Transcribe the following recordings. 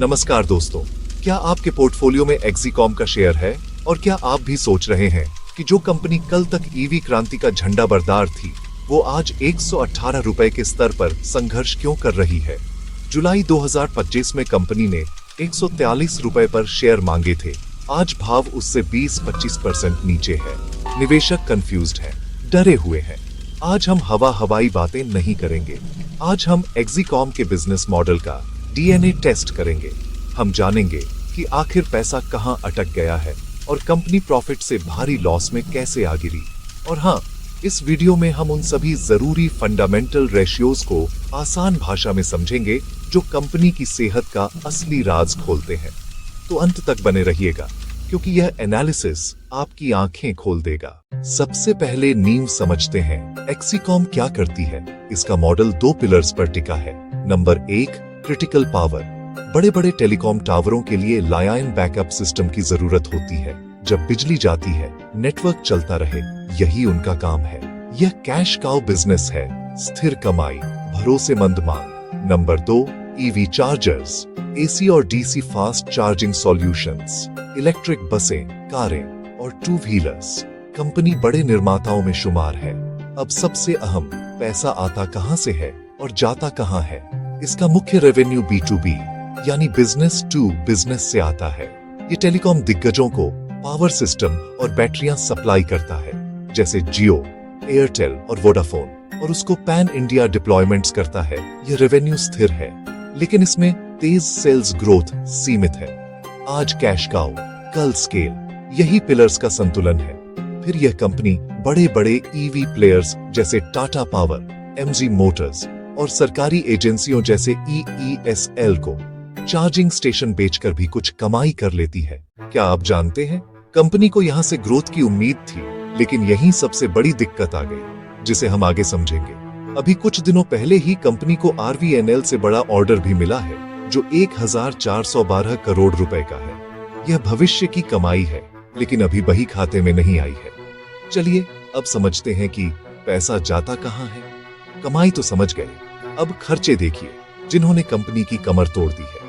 नमस्कार दोस्तों, क्या आपके पोर्टफोलियो में एक्सीकॉम का शेयर है? और क्या आप भी सोच रहे हैं कि जो कंपनी कल तक ईवी क्रांति का झंडा बरदार थी, वो आज 118 रुपए के स्तर पर संघर्ष क्यों कर रही है? जुलाई 2025 में कंपनी ने 143 रुपए पर शेयर मांगे थे। आज भाव उससे 20-25% नीचे है। निवेशक कंफ्यूज्ड हैं, डरे हुए हैं। आज हम हवाई बातें नहीं करेंगे। आज हम एक्सीकॉम के बिजनेस मॉडल का डीएनए टेस्ट करेंगे। हम जानेंगे कि आखिर पैसा कहां अटक गया है और कंपनी प्रॉफिट से भारी लॉस में कैसे आ गिरी। और हाँ, इस वीडियो में हम उन सभी जरूरी फंडामेंटल रेशियोज को आसान भाषा में समझेंगे जो कंपनी की सेहत का असली राज खोलते हैं। तो अंत तक बने रहिएगा, क्योंकि यह एनालिसिस आपकी आंखें खोल देगा। सबसे पहले नींव समझते हैं, एक्सीकॉम क्या करती है। इसका मॉडल 2 पिलर्स पर टिका है। Number 1, critical power. बड़े बड़े टेलीकॉम टावरों के लिए लाइन बैकअप सिस्टम की जरूरत होती है। जब बिजली जाती है, नेटवर्क चलता रहे, यही उनका काम है। यह कैश काउ बिजनेस है, स्थिर कमाई, भरोसेमंद मांग। नंबर 2, ईवी चार्जर्स, एसी और DC fast charging solutions, electric बसें, कारें और 2 व्हीलर्स। कंपनी बड़े निर्माताओं में शुमार है। अब सबसे अहम, पैसा आता कहां से है और जाता कहां है? इसका मुख्य रेवेन्यू B2B यानी बिजनेस टू बिजनेस से आता है। ये टेलीकॉम दिग्गजों को पावर सिस्टम और बैटरियां सप्लाई करता है, जैसे जियो, एयरटेल और वोडाफोन, और उसको पैन इंडिया डिप्लॉयमेंट्स करता है। ये रेवेन्यू स्थिर है, लेकिन इसमें तेज सेल्स ग्रोथ सीमित है। आज कैश काउ, कल स्केल, यही पिलर्स का संतुलन है। फिर यह कंपनी बड़े बड़े ईवी प्लेयर्स जैसे टाटा पावर, MG मोटर्स और सरकारी एजेंसियों जैसे EESL को चार्जिंग स्टेशन बेचकर भी कुछ कमाई कर लेती है। क्या आप जानते हैं, कंपनी को यहां से ग्रोथ की उम्मीद थी, लेकिन यहीं सबसे बड़ी दिक्कत आ गई, जिसे हम आगे समझेंगे। अभी कुछ दिनों पहले ही कंपनी को RVNL से बड़ा ऑर्डर भी मिला है, जो 1412 करोड़ रुपए का है। यह भविष्य की कमाई है, लेकिन अभी बही खाते में नहीं आई है। चलिए अब समझते हैं कि पैसा जाता कहां है। कमाई तो समझ गए, अब खर्चे देखिए, जिन्होंने कंपनी की कमर तोड़ दी है।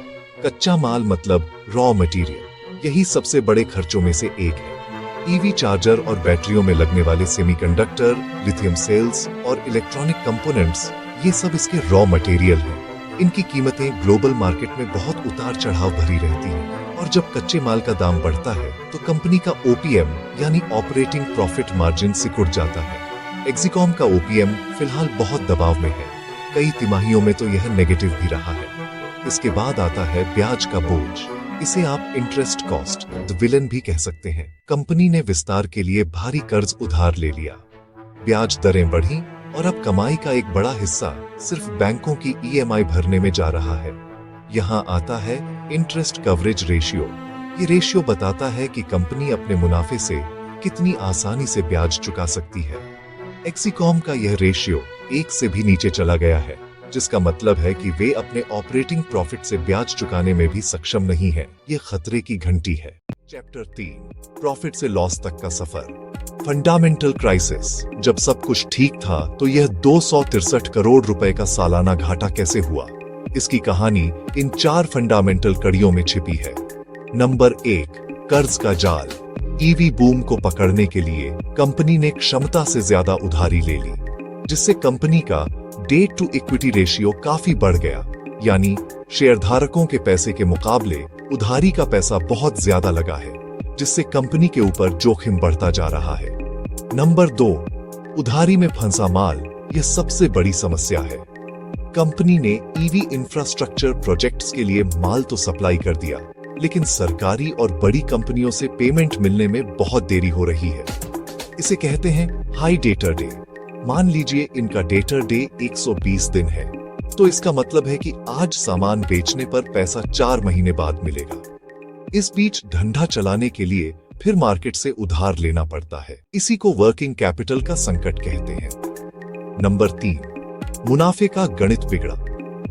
कच्चा माल मतलब रॉ मटेरियल, यही सबसे बड़े खर्चों में से एक है। ईवी चार्जर और बैटरियों में लगने वाले सेमीकंडक्टर, लिथियम सेल्स और इलेक्ट्रॉनिक कंपोनेंट्स, ये सब इसके रॉ मटेरियल हैं। इनकी कीमतें ग्लोबल मार्केट में बहुत उतार चढ़ाव भरी रहती हैं, और जब कच्चे माल का दाम बढ़ता है तो कंपनी का OPM यानी ऑपरेटिंग प्रॉफिट मार्जिन सिकुड़ जाता है। एक्सीकॉम का OPM फिलहाल बहुत दबाव में है। कई तिमाहियों में तो यह नेगेटिव भी रहा है। इसके बाद आता है ब्याज का बोझ। इसे आप इंटरेस्ट कॉस्ट, द विलन भी कह सकते हैं। कंपनी ने विस्तार के लिए भारी कर्ज उधार ले लिया, ब्याज दरें बढ़ी और अब कमाई का एक बड़ा हिस्सा सिर्फ बैंकों की EMI भरने में जा रहा है। यहाँ आता है इंटरेस्ट कवरेज रेशियो। ये रेशियो बताता है कि कंपनी अपने मुनाफे से कितनी आसानी से ब्याज चुका सकती है। एक्सीकॉम का यह रेशियो 1 से भी नीचे चला गया है, जिसका मतलब है कि वे अपने ऑपरेटिंग प्रॉफिट से ब्याज चुकाने में भी सक्षम नहीं है। ये खतरे की घंटी है। चैप्टर 3, प्रॉफिट से लॉस तक का सफर। Fundamental crisis. जब सब कुछ ठीक था तो यह 263 करोड़ रुपए का सालाना घाटा कैसे हुआ? इसकी कहानी इन 4 फंडामेंटल कड़ियों में छिपी है। नंबर 1, कर्ज का जाल। ईवी बूम को पकड़ने के लिए कंपनी ने क्षमता से ज्यादा उधारी ले ली, जिससे कंपनी का डेट टू इक्विटी रेशियो काफी बढ़ गया, यानी शेयरधारकों के पैसे के मुकाबले उधारी का पैसा बहुत ज्यादा लगा है, जिससे कंपनी के ऊपर जोखिम बढ़ता जा रहा है। नंबर 2, उधारी में फंसा माल। यह सबसे बड़ी समस्या है। कंपनी ने ईवी इंफ्रास्ट्रक्चर प्रोजेक्ट्स के लिए माल तो सप्लाई कर दिया, लेकिन सरकारी और बड़ी कंपनियों से पेमेंट मिलने में बहुत देरी हो रही है। इसे कहते हैं हाई डेटर डे। मान लीजिए इनका डेटर डे 120 दिन है, तो इसका मतलब है कि आज सामान बेचने पर पैसा 4 महीने बाद मिलेगा। इस बीच धंधा चलाने के लिए फिर मार्केट से उधार लेना पड़ता है। इसी को वर्किंग कैपिटल का संकट कहते हैं। नंबर 3, मुनाफे का गणित बिगड़ा।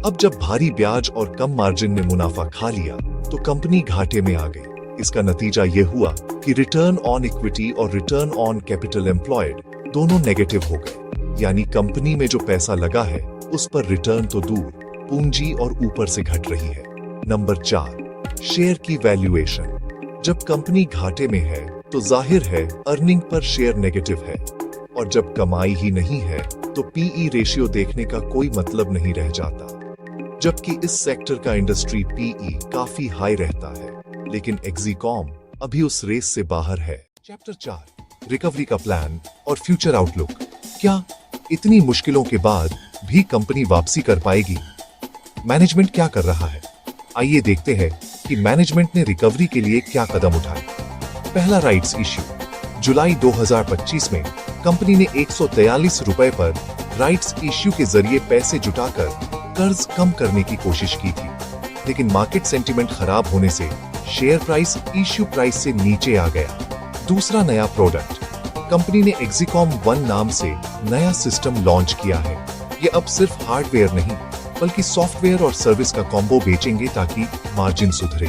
अब जब भारी ब्याज और कम मार्जिन ने मुनाफा खा लिया तो कंपनी घाटे में आ गई। इसका नतीजा यह हुआ कि रिटर्न ऑन इक्विटी और रिटर्न ऑन कैपिटल एम्प्लॉयड दोनों नेगेटिव हो गए, यानी कंपनी में जो पैसा लगा है उस पर रिटर्न तो दूर, पूंजी और ऊपर से घट रही है। नंबर 4, शेयर की वैल्यूएशन। जब कंपनी घाटे में है तो जाहिर है अर्निंग पर शेयर नेगेटिव है, और जब कमाई ही नहीं है तो पीई रेशियो देखने का कोई मतलब नहीं रह जाता। जबकि इस सेक्टर का इंडस्ट्री पीई काफी हाई रहता है, लेकिन एक्जीकॉम अभी उस रेस से बाहर है। चैप्टर 4, रिकवरी का प्लान और फ्यूचर आउटलुक। क्या इतनी मुश्किलों के बाद भी कंपनी वापसी कर पाएगी? मैनेजमेंट क्या कर रहा है? आइए देखते हैं कि मैनेजमेंट ने रिकवरी के लिए क्या कदम उठाए। पहला, राइट्स इश्यू। जुलाई 2025 में कंपनी ने 143 रुपए पर राइट्स इश्यू के जरिए पैसे जुटाकर कर्ज कम करने की कोशिश की थी, लेकिन मार्केट सेंटिमेंट खराब होने से शेयर प्राइस इश्यू प्राइस से नीचे आ गया। दूसरा, नया प्रोडक्ट। कंपनी ने एक्जीकॉम 1 नाम से नया सिस्टम लॉन्च किया है। ये अब सिर्फ हार्डवेयर नहीं बल्कि सॉफ्टवेयर और सर्विस का कॉम्बो बेचेंगे ताकि मार्जिन सुधरे।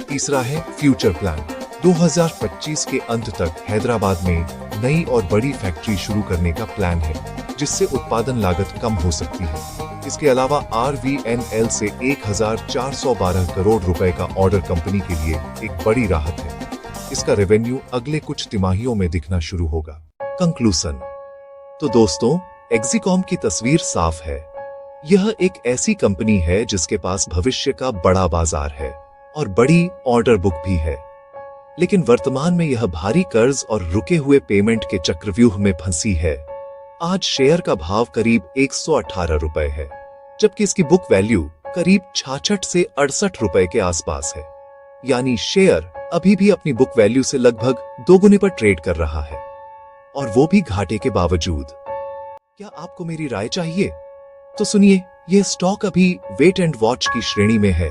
तीसरा है फ्यूचर प्लान। 2025 के अंत तक हैदराबाद में नई और बड़ी फैक्ट्री शुरू करने का प्लान है, जिससे उत्पादन लागत कम हो सकती है। इसके अलावा RVNL से 1412 करोड़ रुपए का ऑर्डर कंपनी के लिए एक बड़ी राहत है। इसका रेवेन्यू अगले कुछ तिमाहियों में दिखना शुरू होगा। कंक्लूजन। तो दोस्तों, एक्जीकॉम की तस्वीर साफ है। यह एक ऐसी कंपनी है जिसके पास भविष्य का बड़ा बाजार है और बड़ी ऑर्डर बुक भी है, लेकिन वर्तमान में यह भारी कर्ज और रुके हुए पेमेंट के चक्रव्यूह में फंसी है। आज शेयर का भाव करीब 118 रुपए है, जबकि इसकी बुक वैल्यू करीब 66 से 68 रुपए के आसपास है। यानी शेयर अभी भी अपनी बुक वैल्यू से लगभग दोगुने पर ट्रेड कर रहा है, और वो भी घाटे के बावजूद। क्या आपको मेरी राय चाहिए? तो सुनिए, यह स्टॉक अभी वेट एंड वॉच की श्रेणी में है।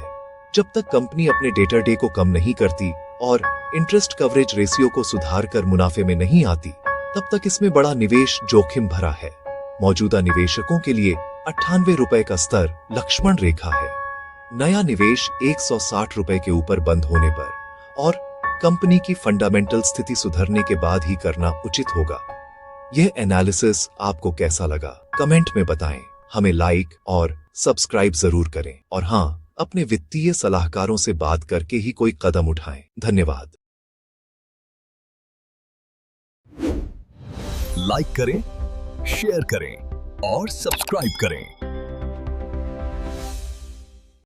जब तक कंपनी अपने डेटर डे को कम नहीं करती और इंटरेस्ट कवरेज रेशियो को सुधार कर मुनाफे में नहीं आती, तब तक इसमें बड़ा निवेश जोखिम भरा है। मौजूदा निवेशकों के लिए 98 रुपए का स्तर लक्ष्मण रेखा है। नया निवेश 160 रुपए के ऊपर बंद होने पर और कंपनी की फंडामेंटल स्थिति सुधरने के बाद ही करना उचित होगा। यह एनालिसिस आपको कैसा लगा? कमेंट में बताएं। हमें लाइक और सब्सक्राइब जरूर करें, और हाँ, अपने वित्तीय सलाहकारों से बात करके ही कोई कदम उठाएं। धन्यवाद। लाइक करें, शेयर करें और सब्सक्राइब करें।